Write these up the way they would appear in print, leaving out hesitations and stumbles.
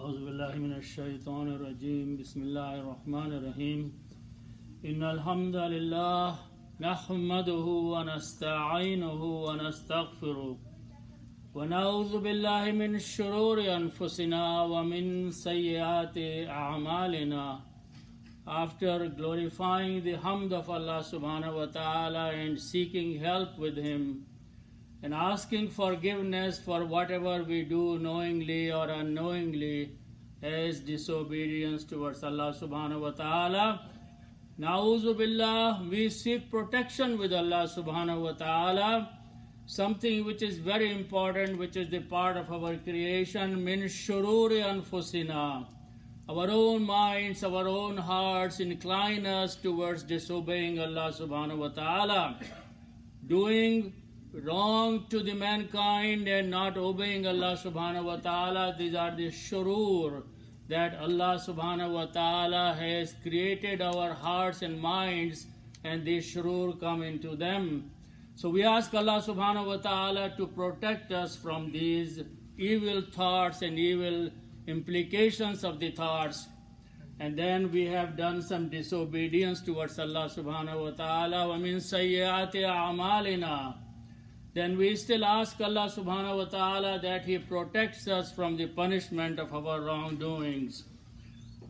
औज़ुबिल्लाहिमिनश्शैतानिर्रजीम बिस्मिल्लाहिर्रहमानिर्रहीम इन्नल हम्दलिल्लाह नहमदुहु व नस्तईनुहु व नस्तगफिरुह व नऊज़ु बिल्लाहि मिन शुरूरि अनफुसिना व मिन सय्यिआति अअमालिना. After glorifying the hamd of Allah subhanahu wa ta'ala and seeking help with Him and asking forgiveness for whatever we do knowingly or unknowingly as disobedience towards Allah subhanahu wa ta'ala, na'udhu billah, we seek protection with Allah subhanahu wa ta'ala, something which is very important, which is the part of our creation, min shururi anfusina. Our own minds, our own hearts incline us towards disobeying Allah subhanahu wa ta'ala, doing wrong to the mankind and not obeying Allah subhanahu wa ta'ala. These are the shurur that Allah subhanahu wa ta'ala has created our hearts and minds, and these shurur come into them. So we ask Allah subhanahu wa ta'ala to protect us from these evil thoughts and evil implications of the thoughts. And then we have done some disobedience towards Allah subhanahu wa ta'ala. وَمِن سَيِّئَاتِ أَعْمَالِنَا. Then we still ask Allah subhanahu wa ta'ala that He protects us from the punishment of our wrongdoings.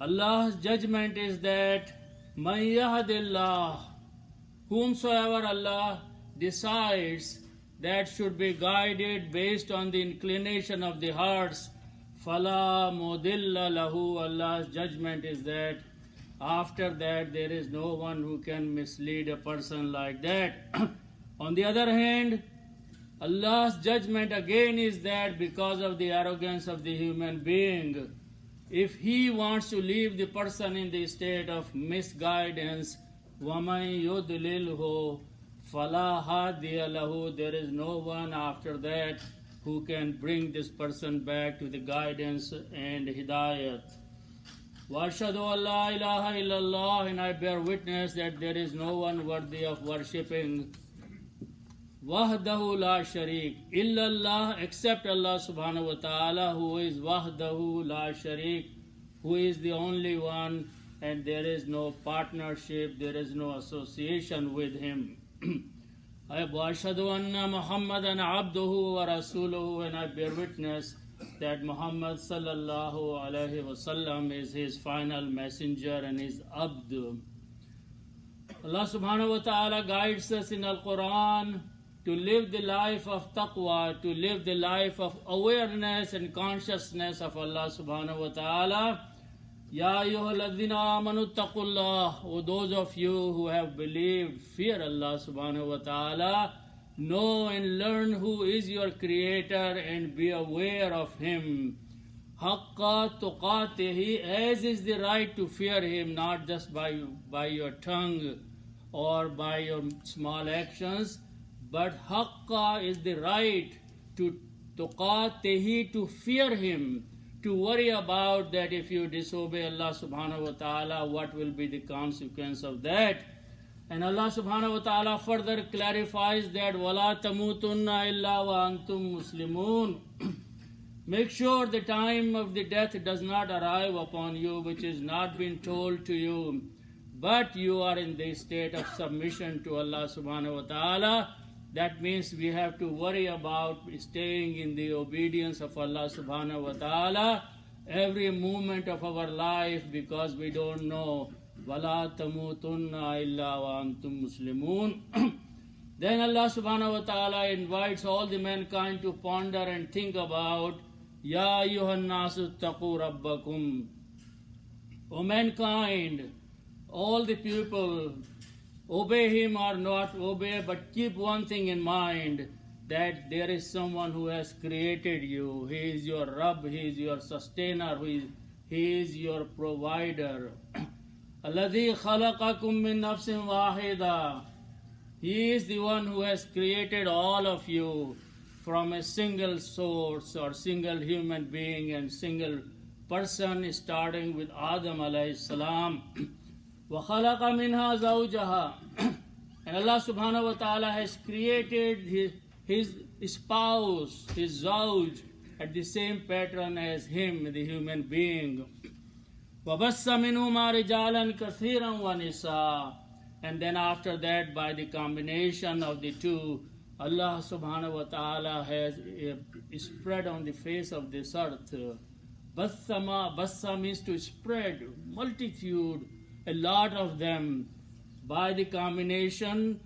Allah's judgment is that مَن يَهْدِ اللَّهُ, whomsoever Allah decides that should be guided based on the inclination of the hearts, فَلَا مُضِلَّ لَهُ. Allah's judgment is that after that there is no one who can mislead a person like that. On the other hand, Allah's judgment again is that because of the arrogance of the human being, if He wants to leave the person in the state of misguidance, وَمَن يُضْلِلْهُ فَلَا هَادِيَ لَهُ, there is no one after that who can bring this person back to the guidance and hidayat. وَأَشْهَدُ أَن لَا إِلَهَ إِلَّا اللَّهُ, and I bear witness that there is no one worthy of worshipping. وَحْدَهُ لَا شَرِيكَ إِلَّا اللَّهُ, except Allah subhanahu wa ta'ala, who is وَحْدَهُ لَا شَرِيكَ, who is the only one, and there is no partnership, there is no association with Him. وَأَشْهَدُ أَنَّ مُحَمَّدًا عَبْدُهُ وَرَسُولُهُ, and I bear witness that Muhammad sallallahu alayhi wa sallam is His final messenger and His abd. Allah subhanahu wa ta'ala guides us in Al-Quran to live the life of taqwa, to live the life of awareness and consciousness of Allah subhanahu wa ta'ala. Ya ayyuhalladhina amanu taqullah, O those of you who have believed, fear Allah subhanahu wa ta'ala, know and learn who is your creator and be aware of Him. Haqqa tuqatihi, as is the right to fear Him, not just by your tongue or by your small actions, but haqqa is the right to tuqatihi, to fear Him, to worry about that if you disobey Allah subhanahu wa ta'ala, what will be the consequence of that. And Allah subhanahu wa ta'ala further clarifies that وَلَا تَمُوتُنَّ إِلَّا وَأَنْتُمْ مُسْلِمُونَ. Make sure the time of the death does not arrive upon you, which is not been told to you, but you are in the state of submission to Allah subhanahu wa ta'ala. That means we have to worry about staying in the obedience of Allah subhanahu wa ta'ala every moment of our life, because we don't know. وَلَا تَمُوتُنَّ إِلَّا وَأَنْتُمْ مُسْلِمُونَ. Then Allah subhanahu wa ta'ala invites all the mankind to ponder and think about Ya ayyuhan nasu taqu rabbakum. O mankind, all the people, obey Him or not obey, but keep one thing in mind, that there is someone who has created you. He is your Rabb, He is your sustainer, He is your provider. Alladhi khalaqakum min nafsin wahida. He is the one who has created all of you from a single source or single human being and single person, starting with Adam alayhi salam. وَخَلَقَ مِنْهَا زَوْجَهَا. And Allah subhanahu wa ta'ala has created his spouse, his zawj, at the same pattern as him, the human being. وَبَثَّ مِنْهُمَا رِجَالًا كَثِيرًا وَنِسَاءً. And then after that, by the combination of the two, Allah subhanahu wa ta'ala has spread on the face of this earth. Bassa means to spread, multitude, a lot of them. By the combination,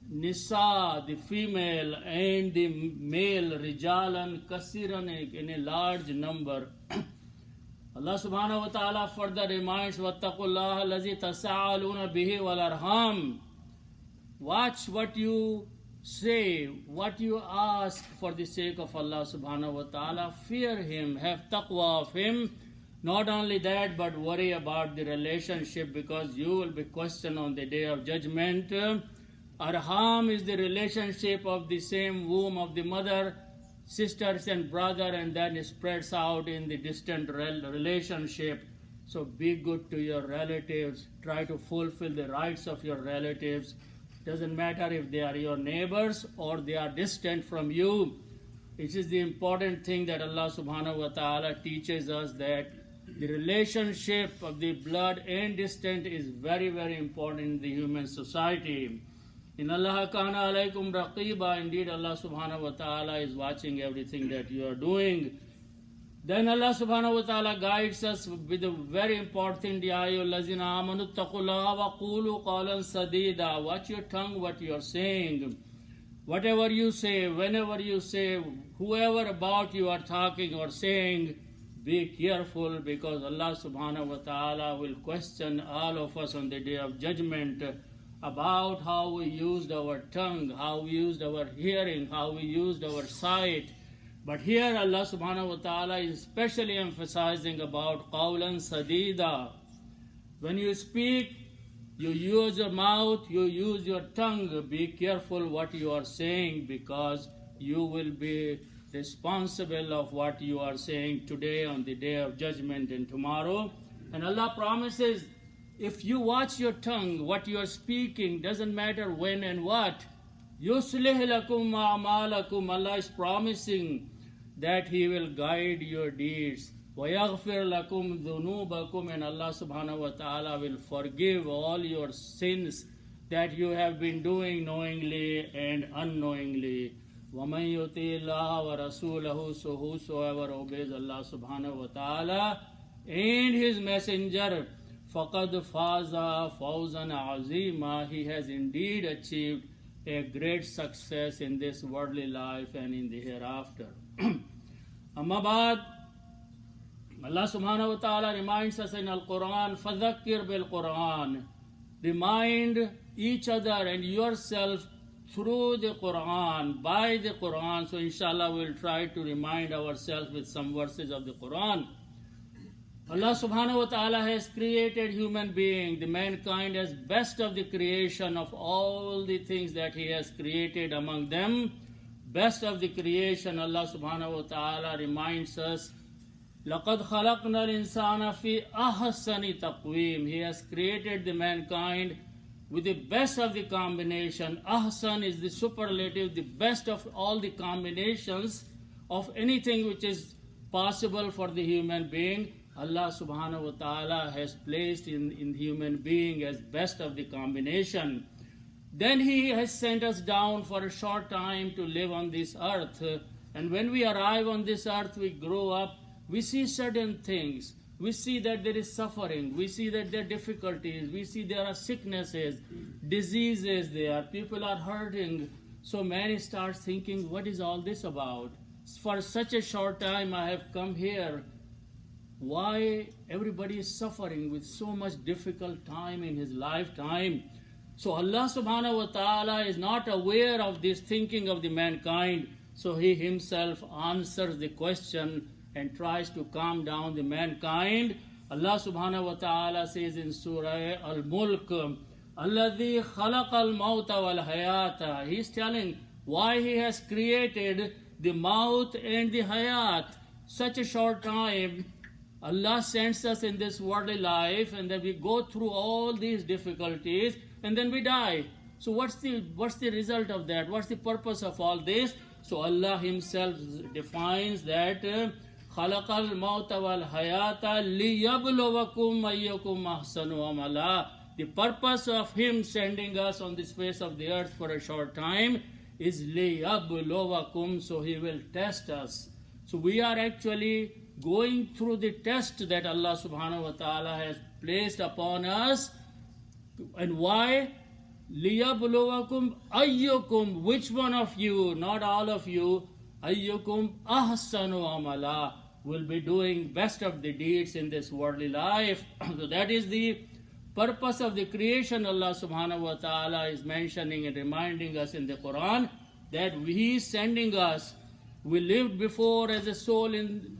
Nisa, the female, and the male, Rijalan, Kasiran, in a large number. Allah subhanahu wa ta'ala further reminds, وَاتَّقُوا اللَّهَ الَّذِي تَسَاءَلُونَ بِهِ وَالْأَرْحَامَ. Watch what you say, what you ask for the sake of Allah subhanahu wa ta'ala. Fear Him, have taqwa of Him. Not only that, but worry about the relationship, because you will be questioned on the day of judgment. Arham is the relationship of the same womb of the mother, sisters and brother, and then it spreads out in the distant relationship. So be good to your relatives. Try to fulfill the rights of your relatives. Doesn't matter if they are your neighbors or they are distant from you. It is the important thing that Allah subhanahu wa ta'ala teaches us, that the relationship of the blood and distant is very, very important in the human society. In Allah kana alaykum raqiba, indeed Allah subhanahu wa ta'ala is watching everything that you are doing. Then Allah subhanahu wa ta'ala guides us with a very important thing. Ya ayyuhallazina amanu taqullaha wa qulu qawlan sadida. Watch your tongue, what you are saying. Whatever you say, whenever you say, whoever about you are talking or saying, be careful, because Allah subhanahu wa ta'ala will question all of us on the day of judgment about how we used our tongue, how we used our hearing, how we used our sight. But here Allah subhanahu wa ta'ala is especially emphasizing about qawlan sadida. When you speak, you use your mouth, you use your tongue. Be careful what you are saying, because you will be responsible of what you are saying today on the day of judgment and tomorrow. And Allah promises, if you watch your tongue, what you are speaking, doesn't matter when and what, yuslih lakum a'malakum. Allah is promising that He will guide your deeds. وَيَغْفِرْ لَكُمْ ذُنُوبَكُمْ. And Allah subhanahu wa ta'ala will forgive all your sins that you have been doing knowingly and unknowingly. وَمَنْ يُطِيعِ اللَّهَ وَرَسُولَهُ. So whosoever obeys Allah subhanahu wa ta'ala and His messenger, فَقَدْ فَازَ فَوْزًا عَظِيمًا. He has indeed achieved a great success in this worldly life and in the hereafter. Amma ba'd, Allah subhanahu wa ta'ala reminds us in Al-Quran, فَذَكِّرْ بِالْقُرْآنِ. Remind each other and yourself through the Quran, by the Quran. So inshallah we'll try to remind ourselves with some verses of the Quran. Allah subhanahu wa ta'ala has created human being, the mankind, as best of the creation of all the things that He has created. Among them, best of the creation, Allah subhanahu wa ta'ala reminds us, لَقَدْ خَلَقْنَا الْإِنسَانَ فِي أَحْسَنِ تَقْوِيمٍ. He has created the mankind with the best of the combination. Ahsan is the superlative, the best of all the combinations of anything which is possible for the human being. Allah subhanahu wa ta'ala has placed in human being as best of the combination. Then He has sent us down for a short time to live on this earth. And when we arrive on this earth, we grow up, we see certain things. We see that there is suffering. We see that there are difficulties. We see there are sicknesses, diseases there. People are hurting. So man starts thinking, what is all this about? For such a short time I have come here. Why everybody is suffering with so much difficult time in his lifetime? So Allah subhanahu wa ta'ala is not aware of this thinking of the mankind. So He Himself answers the question and tries to calm down the mankind. Allah subhanahu wa ta'ala says in Surah Al-Mulk, Alladhi khalaqa al-mawta wal-hayata. He is telling why He has created the mouth and the hayat. Such a short time, Allah sends us in this worldly life, and then we go through all these difficulties, and then we die. So what's the result of that? What's the purpose of all this? So Allah Himself defines that خَلَقَ الْمَوْتَ وَالْحَيَاةَ لِيَبْلُوَكُمْ أَيُّكُمْ أَحْسَنُ عَمَلًا. The purpose of Him sending us on this face of the earth for a short time is لِيَبْلُوَكُمْ, so He will test us. So we are actually going through the test that Allah subhanahu wa ta'ala has placed upon us. And why? لِيَبْلُوَكُمْ أَيُّكُمْ, which one of you, not all of you, أَيُّكُمْ أَحْسَنُ عَمَلًا, will be doing best of the deeds in this worldly life. So that is the purpose of the creation. Allah subhanahu wa ta'ala is mentioning and reminding us in the Quran that He is sending us. We lived before as a soul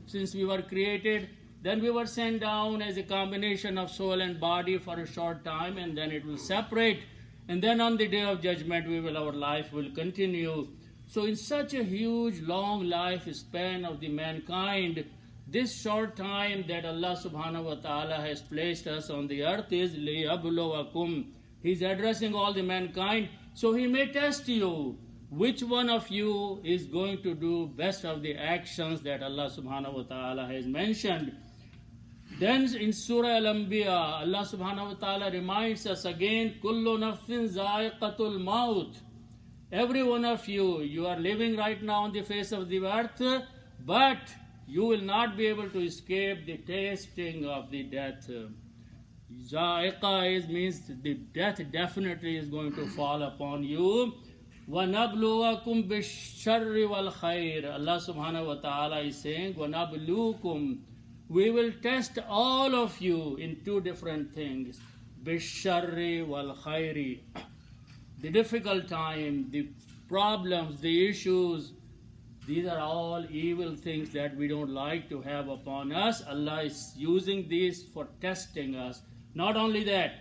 since we were created. Then we were sent down as a combination of soul and body for a short time, and then it will separate. And then on the day of judgment, our life will continue. So in such a huge, long life span of the mankind, this short time that Allah subhanahu wa ta'ala has placed us on the earth is لِيَبْلُوَكُمْ. He's addressing all the mankind. So He may test you. Which one of you is going to do best of the actions that Allah subhanahu wa ta'ala has mentioned? Then in Surah Al-Anbiya, Allah subhanahu wa ta'ala reminds us again, كُلُّ نَفْسٍ ذَائِقَةُ الْمَوْتِ. Every one of you are living right now on the face of the earth, but you will not be able to escape the tasting of the death. Za'iqa means the death definitely is going to fall upon you. وَنَبْلُوَكُمْ بِالشَّرِّ وَالْخَيْرِ. Allah subhanahu wa ta'ala is saying, وَنَبْلُوكُمْ, we will test all of you in two different things. بِالشَّرِّ وَالْخَيْرِ. The difficult time, the problems, the issues, these are all evil things that we don't like to have upon us. Allah is using these for testing us. Not only that,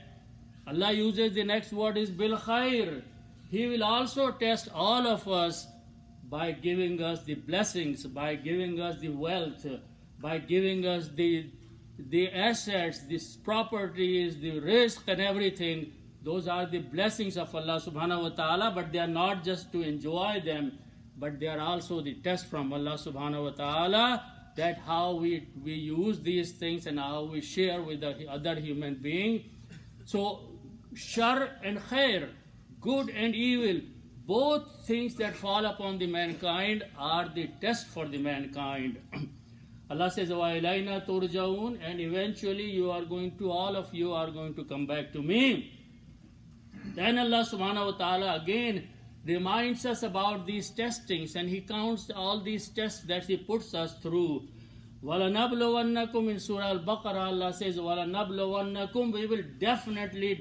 Allah uses the next word is bil khair. He will also test all of us by giving us the blessings, by giving us the wealth, by giving us the assets, the properties, the risk and everything. Those are the blessings of Allah subhanahu wa ta'ala, but they are not just to enjoy them, but they are also the test from Allah subhanahu wa ta'ala, that how we use these things and how we share with the other human being. So shar and khair, good and evil, both things that fall upon the mankind are the test for the mankind. Allah says, وَإِلَيْنَا تُرْجَعُونَ, and eventually all of you are going to come back to me. Then Allah subhanahu wa ta'ala again reminds us about these testings, and He counts all these tests that He puts us through. وَلَنَبْلُوَنَّكُمْ in Surah Al-Baqarah, Allah says, وَلَنَبْلُوَنَّكُمْ, we will definitely,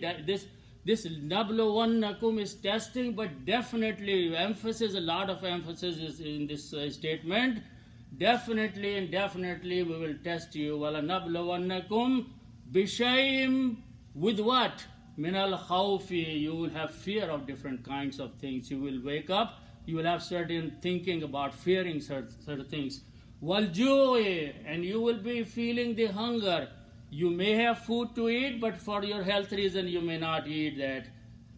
this nabluwannakum is testing, but definitely emphasis, a lot of emphasis is in this statement. Definitely and definitely we will test you. وَلَنَبْلُوَنَّكُمْ بِشَيْءٍ, with what? مِنَ الْخَوْفِ, you will have fear of different kinds of things. You will wake up, you will have certain thinking about fearing certain things. وَالْجُوءِ, and you will be feeling the hunger. You may have food to eat, but for your health reason you may not eat that.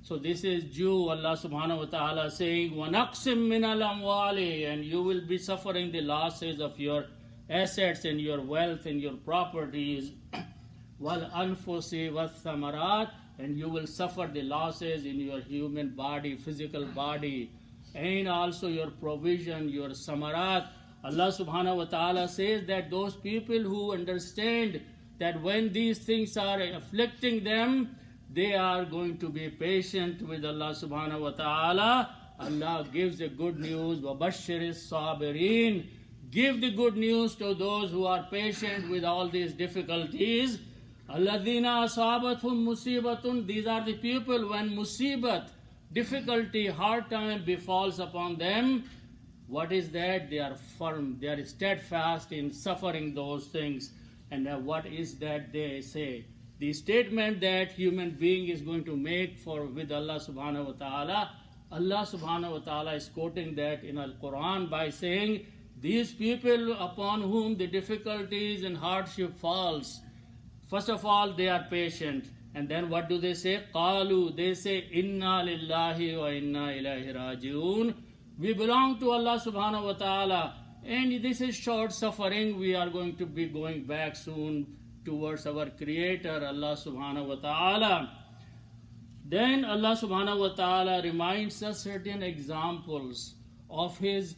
So this is Jew, Allah subhanahu wa ta'ala saying, وَنَقْسِم مِّنَ الْأَمْوَالِ, and you will be suffering the losses of your assets and your wealth and your properties. وَالْأَنفُسِ وَالثَّمَرَاتِ, and you will suffer the losses in your human body, physical body, and also your provision, your samarat. Allah subhanahu wa ta'ala says that those people who understand that when these things are afflicting them, they are going to be patient with Allah subhanahu wa ta'ala. Allah gives the good news, وَبَشِّرِ الصَّابِرِينَ, give the good news to those who are patient with all these difficulties. الَّذِينَ أَصَابَتْهُمْ مُصِيبَةٌ, these are the people when musibat, difficulty, hard time befalls upon them. What is that? They are firm, they are steadfast in suffering those things. And what is that they say? The statement that human being is going to make with Allah subhanahu wa ta'ala, Allah subhanahu wa ta'ala is quoting that in Al-Quran by saying, these people upon whom the difficulties and hardship falls, first of all, they are patient. And then what do they say? قَالُوا, they say, إِنَّا لِلَّهِ وَإِنَّا إِلَيْهِ رَاجِعُونَ, We belong to Allah subhanahu wa ta'ala. And this is short suffering. We are going to be going back soon towards our Creator, Allah subhanahu wa ta'ala. Then Allah subhanahu wa ta'ala reminds us certain examples of His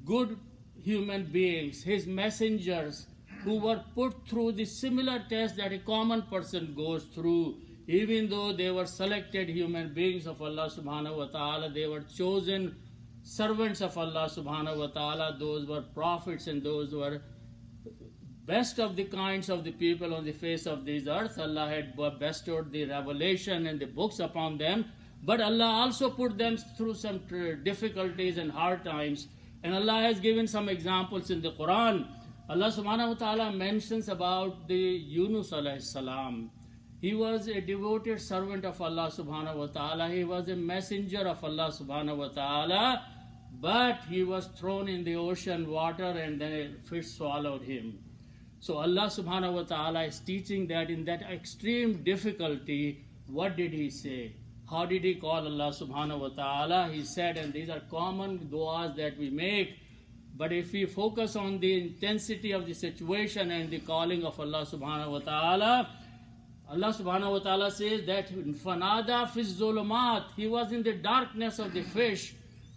good human beings, His messengers, who were put through the similar test that a common person goes through. Even though they were selected human beings of Allah subhanahu wa ta'ala, they were chosen servants of Allah subhanahu wa ta'ala. Those were prophets and those were best of the kinds of the people on the face of this earth. Allah had bestowed the revelation and the books upon them, but Allah also put them through some difficulties and hard times. And Allah has given some examples in the Quran. Allah subhanahu wa ta'ala mentions about the Yunus alayhi salam. He was a devoted servant of Allah subhanahu wa ta'ala. He was a messenger of Allah subhanahu wa ta'ala, but he was thrown in the ocean water and then a fish swallowed him. So Allah subhanahu wa ta'ala is teaching that in that extreme difficulty, what did He say? How did He call Allah subhanahu wa ta'ala? He said, and these are common du'as that we make, but if we focus on the intensity of the situation and the calling of Allah subhanahu wa ta'ala, Allah subhanahu wa ta'ala says that fanada fi zulumat, He was in the darkness of the fish,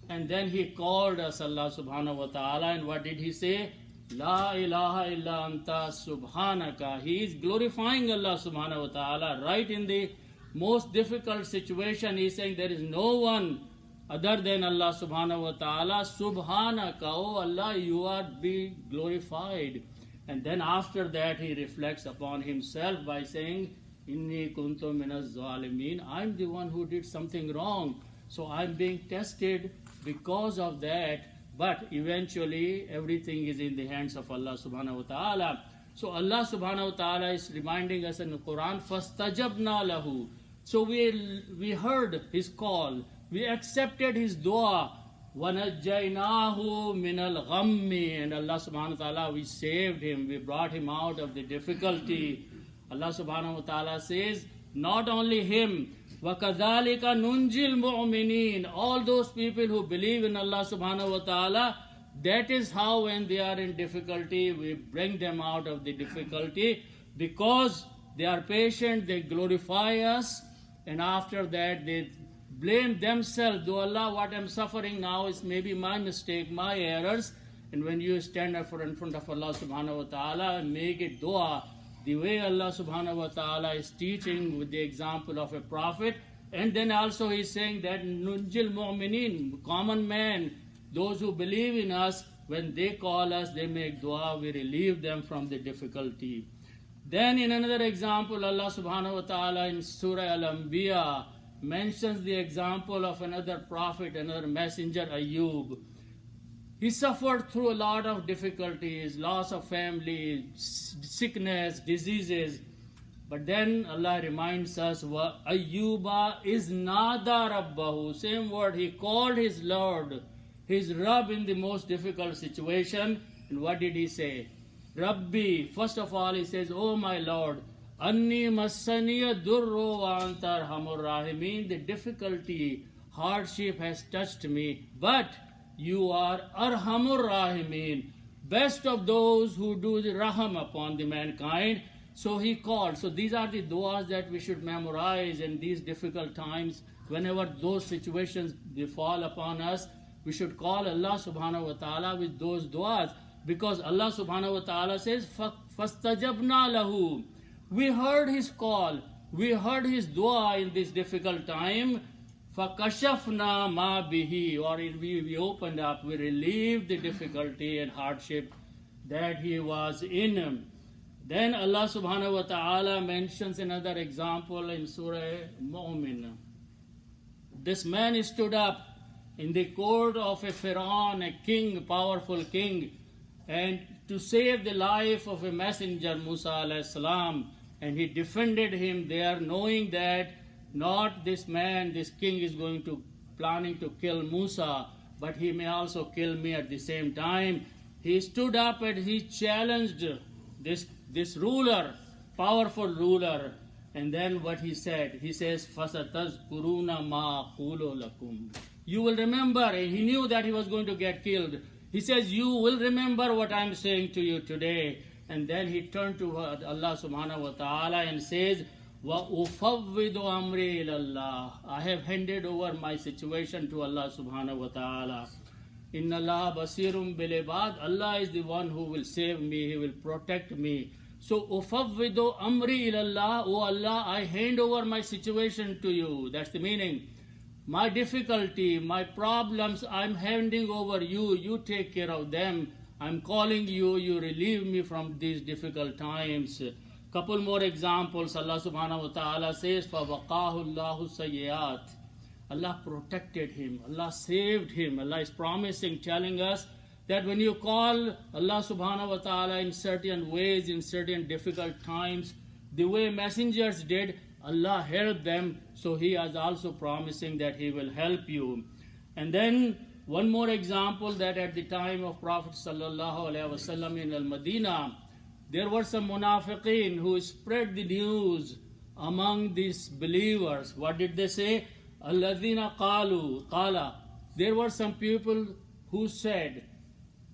and then He called us, Allah subhanahu wa ta'ala, and what did He say? La ilaha illa anta subhanaka. He is glorifying Allah subhanahu wa ta'ala right in the most difficult situation. He is saying there is no one other than Allah subhanahu wa ta'ala. Subhanaka, oh Allah, you are be glorified. And then after that he reflects upon himself by saying, Inni kuntu minaz zalimin. I'm the one who did something wrong. So I'm being tested because of that. But eventually everything is in the hands of Allah subhanahu wa ta'ala. So Allah subhanahu wa ta'ala is reminding us in the Quran, فَاسْتَجَبْنَا لَهُ. So we heard His call. We accepted His dua. وَنَجَّيْنَاهُ مِنَ الْغَمِّ. And Allah subhanahu wa ta'ala, we saved him. We brought him out of the difficulty. Allah subhanahu wa ta'ala says, not only him, وَكَذَلِكَ نُنْجِي الْمُؤْمِنِينَ. All those people who believe in Allah subhanahu wa ta'ala, that is how when they are in difficulty, we bring them out of the difficulty, because they are patient, they glorify us, and after that they blame themselves. Do Allah, what I'm suffering now is maybe my mistake, my errors. And when you stand up in front of Allah subhanahu wa ta'ala and make it dua, the way Allah subhanahu wa ta'ala is teaching with the example of a prophet, and then also He's saying that Nunjil Mu'minin, common man, those who believe in us, when they call us, they make dua, we relieve them from the difficulty. Then in another example, Allah subhanahu wa ta'ala in Surah Al-Anbiya mentions the example of another prophet, another messenger, Ayyub. He suffered through a lot of difficulties, loss of family, sickness, diseases. But then Allah reminds us, Ayyuba is nada rabbahu. Same word, he called his Lord, his Rabb in the most difficult situation. And what did he say? Rabbi, first of all he says, oh my Lord, Anni massaniya durru wa anta arhamur rahimin. The difficulty, hardship has touched me, but you are Arhamur Rahimin, best of those who do the raham upon the mankind. So he called. So these are the du'as that we should memorize in these difficult times. Whenever those situations befall upon us, we should call Allah subhanahu wa ta'ala with those du'as. Because Allah subhanahu wa ta'ala says, فَاسْتَجَبْنَا لَهُ. We heard His call. We heard His dua in this difficult time. فَكَشَفْنَا مَا بِهِ. Or we opened up, we relieved the difficulty and hardship that he was in. Then Allah subhanahu wa ta'ala mentions another example in Surah Mu'min. This man stood up in the court of a Pharaoh, a king, powerful king, and to save the life of a messenger, Musa alayhi salam, and he defended him there, knowing that not this man, this king is planning to kill Musa, but he may also kill me at the same time. He stood up and he challenged this ruler, powerful ruler. And then what he said? He says, فَسَتَذْكُرُونَ مَا أَقُولُ لَكُمْ. you will remember. He knew that he was going to get killed. He says, you will remember what I'm saying to you today. And then he turned to Allah subhanahu wa ta'ala and says, وَأُفَوِّضُ أَمْرِي إِلَى اللَّهِ. I have handed over my situation to Allah subhanahu wa ta'ala. Inna Allah basirum bil ibad. Allah is the one who will save me, He will protect me. So, ufawwidu amri ilallah. Oh Allah, I hand over my situation to you. That's the meaning. My difficulty, my problems, I'm handing over you. You take care of them. I'm calling you. You relieve me from these difficult times. Couple more examples. Allah subhanahu wa ta'ala says, فَوَقَاهُ اللَّهُ سَيِّئَاتٍ. Allah protected him. Allah saved him. Allah is promising, telling us that when you call Allah subhanahu wa ta'ala in certain ways, in certain difficult times, the way messengers did, Allah helped them. So He is also promising that He will help you. And then one more example, that at the time of Prophet sallallahu alaihi wasallam in Al-Madinah, there were some munafiqeen who spread the news among these believers. What did they say? Alladhina qala. There were some people who said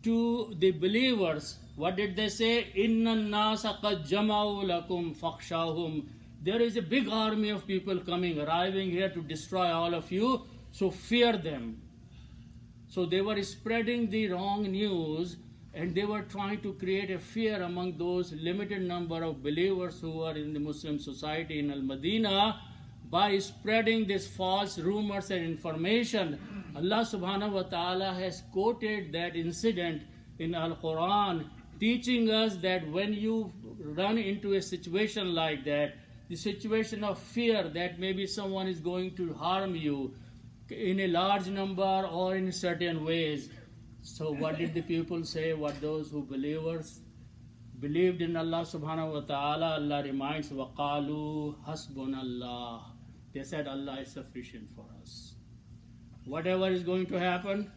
to the believers, what did they say? Inna an-nasa qad jama'u lakum fakhshawhum. There is a big army of people coming, arriving here to destroy all of you, so fear them. So they were spreading the wrong news, and they were trying to create a fear among those limited number of believers who are in the Muslim society in Al-Madinah by spreading these false rumors and information. Allah subhanahu wa ta'ala has quoted that incident in Al-Quran, teaching us that when you run into a situation like that, the situation of fear that maybe someone is going to harm you in a large number or in certain ways. So what did the people say? What those who believed in Allah subhanahu wa ta'ala, Allah reminds, وَقَالُوا حَسْبُنَ اللَّهِ. They said Allah is sufficient for us. Whatever is going to happen,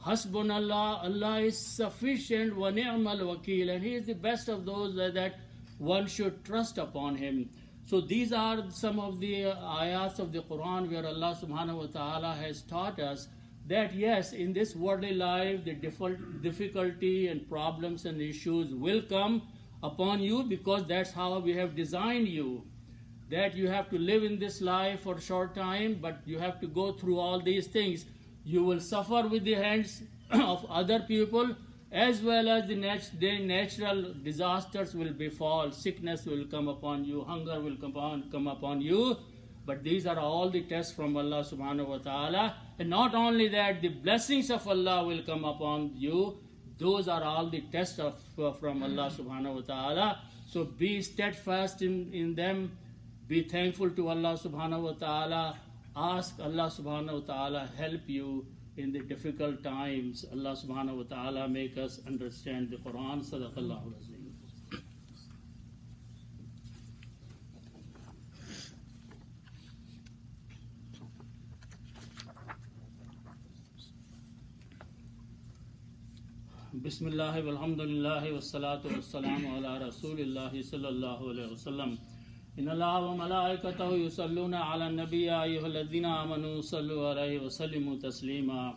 Hasbunallah, Allah is sufficient, wa ni'mal wakil, and He is the best of those that one should trust upon Him. So these are some of the ayats of the Quran where Allah subhanahu wa ta'ala has taught us that yes, in this worldly life, the difficulty and problems and issues will come upon you, because that's how we have designed you. That you have to live in this life for a short time, but you have to go through all these things. You will suffer with the hands of other people, as well as the next day natural disasters will befall. Sickness will come upon you, hunger will come upon you. But these are all the tests from Allah subhanahu wa ta'ala. And not only that, the blessings of Allah will come upon you. Those are all the tests from Allah subhanahu wa ta'ala. So be steadfast in them. Be thankful to Allah subhanahu wa ta'ala. Ask Allah subhanahu wa ta'ala help you in the difficult times. Allah subhanahu wa ta'ala make us understand the Quran. Sadaqallahu azim. Bismillah walhamdulillah wassalatu wassalamu ala rasulillahi sallallahu alayhi wa sallam. Inna Allah wa malaikatahu yusalluna ala nabiyya ayyuhalladhina amanu sallu alayhi wa sallimu taslima.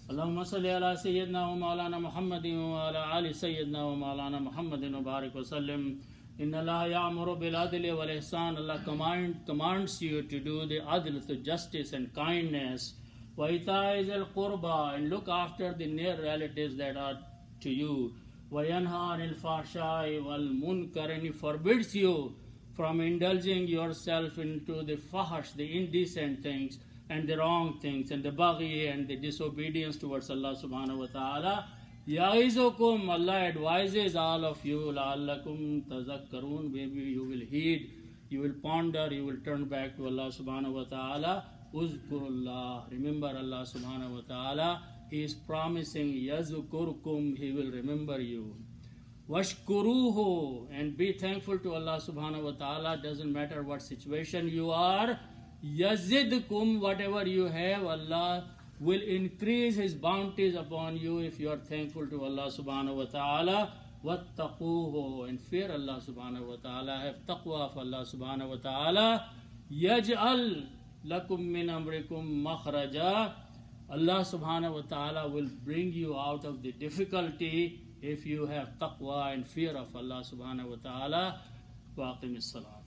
Allahumma salli ala sayyidina wa maulana Muhammadin wa ala ali sayyidina wa maulana Muhammadin wa barik wa sallim. Inna Allah ya'muru bil adli wal ihsan. Allah commands you to do the adl, to justice and kindness. Wa ita'i zil qurba, and look after the near relatives that are to you. Wa yanha anil fahsha'i wal munkar, and He forbids you from indulging yourself into the fahash, the indecent things, and the wrong things, and the baghi, and the disobedience towards Allah subhanahu wa ta'ala. Ya'izukum, Allah advises all of you, la'allakum tazakkarun, maybe you will heed, you will ponder, you will turn back to Allah subhanahu wa ta'ala. Uzkurullah, remember Allah subhanahu wa ta'ala. He is promising, yazukurkum, He will remember you. Washkuruhu, and be thankful to Allah subhanahu wa ta'ala. Doesn't matter what situation you are. Yazidkum, whatever you have, Allah will increase His bounties upon you if you are thankful to Allah subhanahu wa ta'ala. Wattaquhu, and fear Allah subhanahu wa ta'ala. Have taqwa of Allah subhanahu wa ta'ala. Yaj'al lakum min amrikum makhraja. Allah subhanahu wa ta'ala will bring you out of the difficulty if you have taqwa and fear of Allah subhanahu wa ta'ala. Wa aqimis salat.